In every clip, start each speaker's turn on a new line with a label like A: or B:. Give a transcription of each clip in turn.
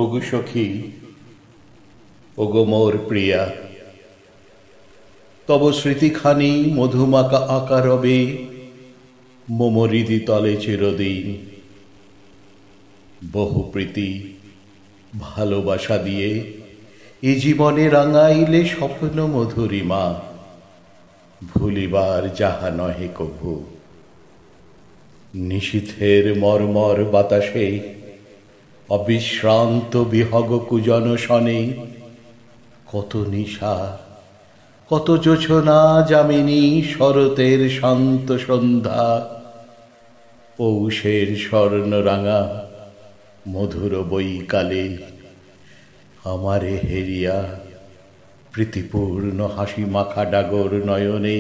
A: ওগো সখী, ওগো মোর প্রিয়া, তব স্মৃতিখানি মধুমাকা আঁকা রবে মম হৃদি তলে চিরদিন। বহু প্রীতি ভালোবাসা দিয়ে এ জীবনে রাঙাইলে স্বপ্ন মধুরিমা, ভুলিবার যাহা নহে কভু। নিশীথের মর্মর বাতাসে অবিশ্রান্ত বিহগ কুজন শনে কত নিশা, কত জোছনা যামিনী শরতের শান্ত সন্ধ্যা, পৌষের স্বর্ণরাঙা মধুর বৈকালে আমারে হেরিয়া প্রীতিপূর্ণ হাসি মাখা ডাগর নয়নে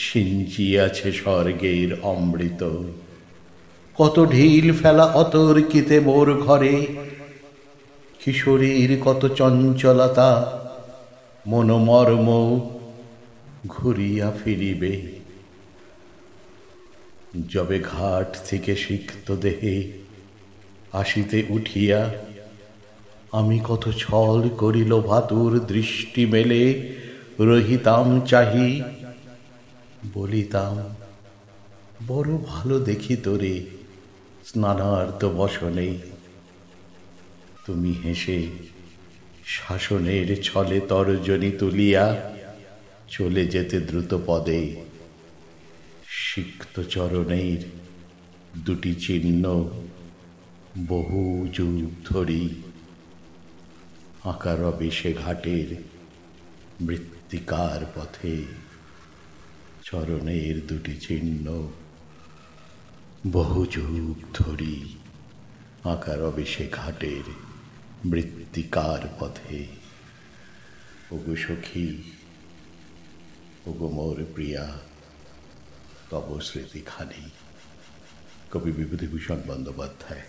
A: সিঞ্চিয়াছে স্বর্গের অমৃত। কত ঢিল ফেলা অতর্কিতে মোর ঘরে, কিশোরীর কত চঞ্চলতা মনোমর্ম ঘুরিয়া ফিরিবে। যবে ঘাট থেকে সিক্ত দেহে আসিতে উঠিয়া আমি কত ছল করিল ভাতুর দৃষ্টি মেলে রহিতাম চাহি, বলিতাম বড় ভালো দেখি তোরে স্নানার্ত বসনে। তুমি হেসে শাসনের ছলে তর্জনী তুলিয়া চলে যেতে দ্রুত পদে। সিক্ত চরণের দুটি চিহ্ন বহু যুগ ধরি আঁকা রবে সে ঘাটের মৃত্তিকার পথে। চরণের দুটি চিহ্ন বহু যুগ ধরি আঁকা রবে সে ঘাটের মৃত্তিকার পথে। ওগো সখী, ওগো মোর প্রিয়া, তব স্মৃতিখানি। কবি বিভূতিভূষণ বন্দ্যোপাধ্যায়।